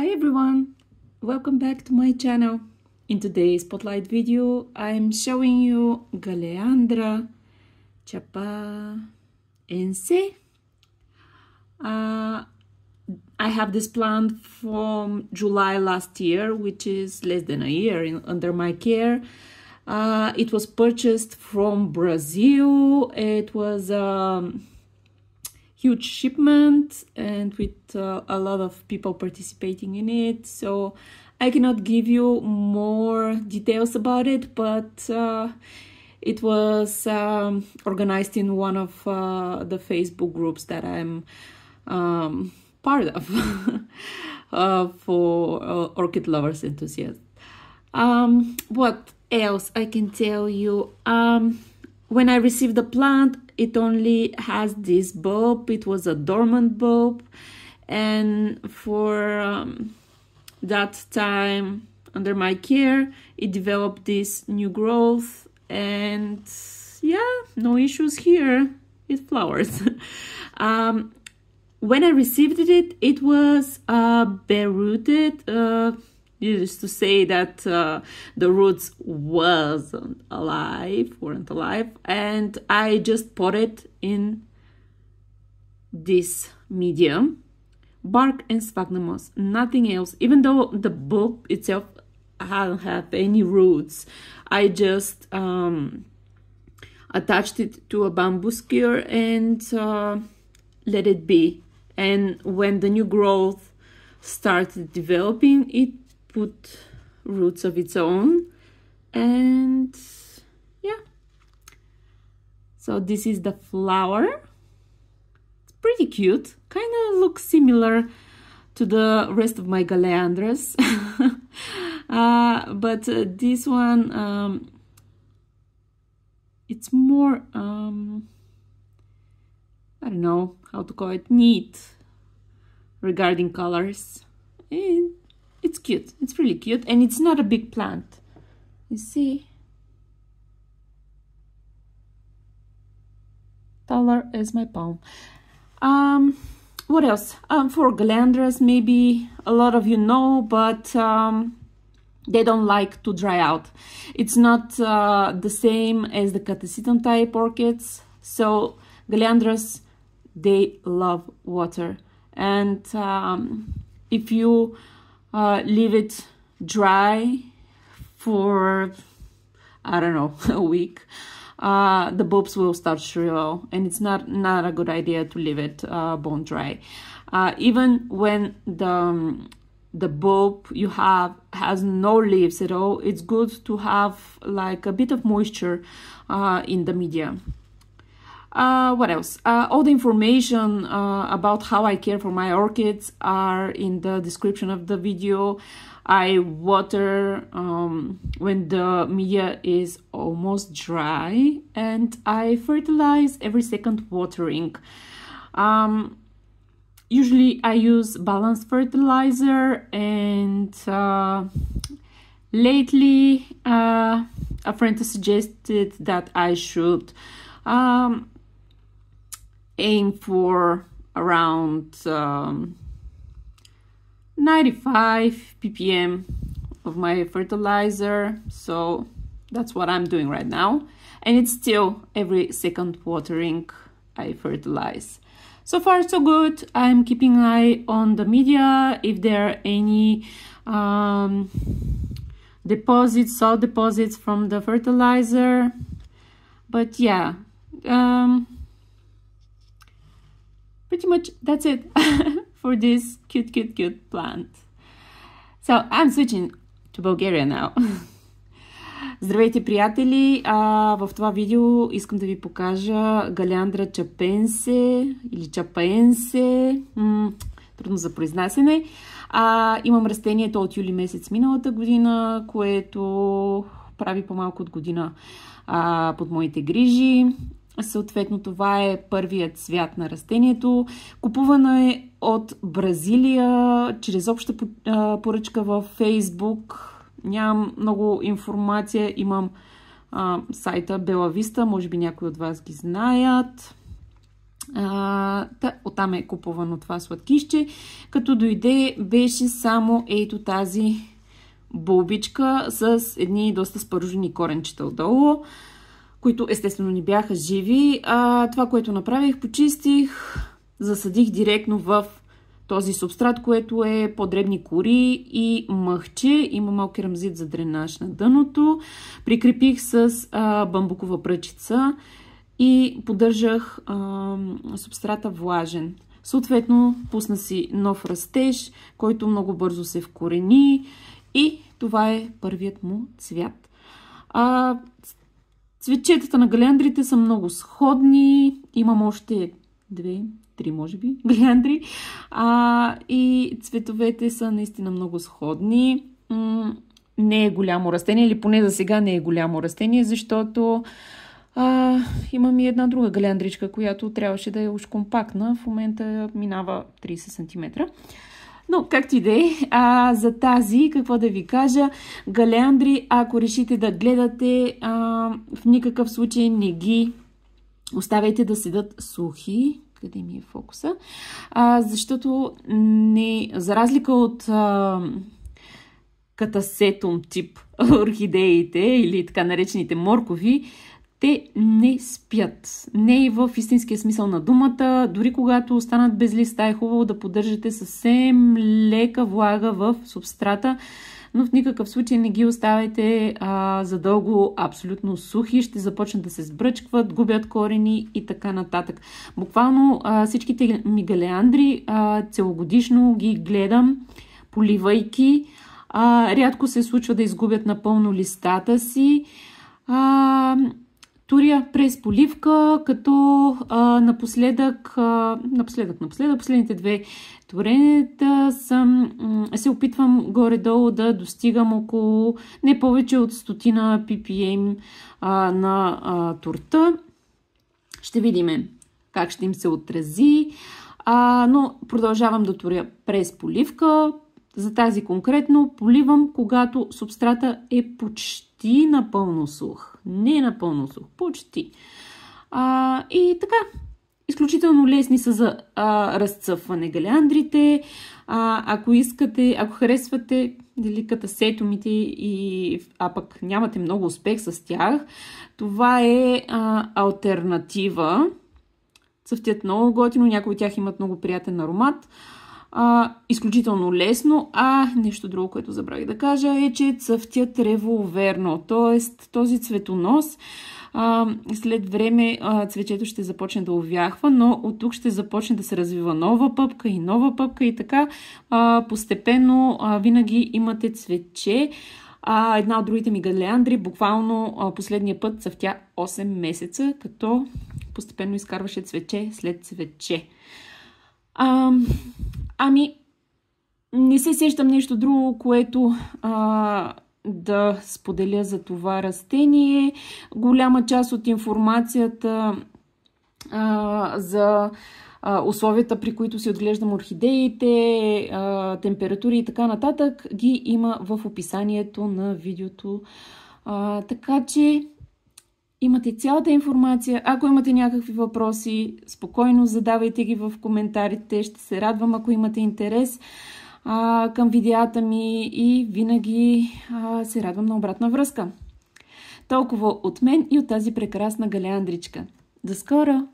Hi everyone, welcome back to my channel. In today's spotlight video, I'm showing you Galeandra chapaense. I have this plant from July last year, which is less than a year under my care. It was purchased from Brazil. It was huge shipment and with a lot of people participating in it, so I cannot give you more details about it, but it was organized in one of the Facebook groups that I'm part of for orchid lovers enthusiasts. What else I can tell you? When I received the plant, it only has this bulb. It was a dormant bulb, and for that time under my care, it developed this new growth, and yeah, no issues here. It flowers. When I received it, it was bare rooted. Used to say that the roots weren't alive, and I just potted in this medium, bark and sphagnum moss, nothing else. Even though the bulb itself doesn't have any roots, I just attached it to a bamboo skewer and let it be. And when the new growth started developing, it put roots of its own, and yeah, so this is the flower. It's pretty cute, kind of looks similar to the rest of my Galeandras. But this one, it's more I don't know how to call it, neat regarding colors. And it's cute, it's really cute, and it's not a big plant. You see? Taller as my palm. What else? For Galeandras, maybe a lot of you know, but they don't like to dry out. It's not the same as the Catasetum type orchids. So Galeandras, they love water. And if you leave it dry for, I don't know, a week, the bulbs will start shrivel, and it's not a good idea to leave it bone dry. Even when the bulb you have has no leaves at all, it's good to have like a bit of moisture in the media. What else? All the information about how I care for my orchids are in the description of the video. I water when the media is almost dry, and I fertilize every second watering. Usually I use balanced fertilizer, and lately a friend suggested that I should aim for around 95 ppm of my fertilizer, so that's what I'm doing right now, and it's still every second watering I fertilize. So far so good. I'm keeping an eye on the media if there are any deposits, salt deposits from the fertilizer, but yeah, pretty much that's it for this cute plant. So I'm switching to Bulgaria now. Здравейте, приятели! В това видео искам да ви покажа Галеандра чапенсе или чапаенсе, трудно за произнасяне. Имам растението от юли месец миналата година, което прави по-малко от година под моите грижи. Съответно, това е първият цвят на растението. Купувано е от Бразилия чрез обща поръчка във Фейсбук. Нямам много информация. Имам сайта Bella Vista, може би някои от вас ги знаят. Оттам е купувано това сладкище. Като дойде, беше само ето тази булбичка с едни доста спържени коренчета отдолу, които естествено не бяха живи. Това, което направих, почистих, засадих директно в този субстрат, което е по-дребни кори и мъхче. Има малък керамзит за дренаж на дъното. Прикрепих с бамбукова пръчица и поддържах субстрата влажен. Съответно, пусна си нов растеж, който много бързо се вкорени и това е първият му цвят. Цветчетата на галеандрите са много сходни. Имам още 2-3, може би, галеандри. И цветовете са наистина много сходни. Не е голямо растение, или поне за сега не е голямо растение, защото имам и една друга галеандричка, която трябваше да е уж компактна. В момента минава 30 см. Но, както и да е, за тази, какво да ви кажа, галеандри, ако решите да гледате, в никакъв случай не ги оставяйте да седат сухи. Къде ми е фокуса? Защото за разлика от катасетум тип орхидеите или така наречените моркови, те не спят. Не и в истинския смисъл на думата. Дори когато останат без листа, е хубаво да поддържате съвсем лека влага в субстрата, но в никакъв случай не ги оставяйте задълго абсолютно сухи. Ще започнат да се сбръчкват, губят корени и така нататък. Буквално всичките ми галеандри целогодишно ги гледам, поливайки. Рядко се случва да изгубят напълно листата си. Туря през поливка, като напоследък, последните 2 туренета се опитвам горе-долу да достигам около не повече от 100 ppm на турта. Ще видим как ще им се отрази, но продължавам да туря през поливка. За тази конкретно поливам, когато субстрата е почти напълно сух. Не напълно сух, почти. И така, изключително лесни са за разцъфване галеандрите. Ако искате, ако харесвате катасетумите пък нямате много успех с тях, това е алтернатива. Цъфтят много готино, някои от тях имат много приятен аромат. Изключително лесно. Нещо друго, което забравих да кажа, е, че цъфтят револверно. Т.е. този цветонос след време цветчето ще започне да увяхва, но от тук ще започне да се развива нова пъпка и така постепенно винаги имате цветче. Една от другите ми галеандри буквално последния път цъфтя 8 месеца, като постепенно изкарваше цветче след цветче. Не се сещам нещо друго, което да споделя за това растение. Голяма част от информацията за условията, при които си отглеждам орхидеите, температури и така нататък, ги има в описанието на видеото. Така че имате цялата информация. Ако имате някакви въпроси, спокойно задавайте ги в коментарите. Ще се радвам, ако имате интерес към видеята ми и винаги се радвам на обратна връзка. Толкова от мен и от тази прекрасна галеандричка. До скоро!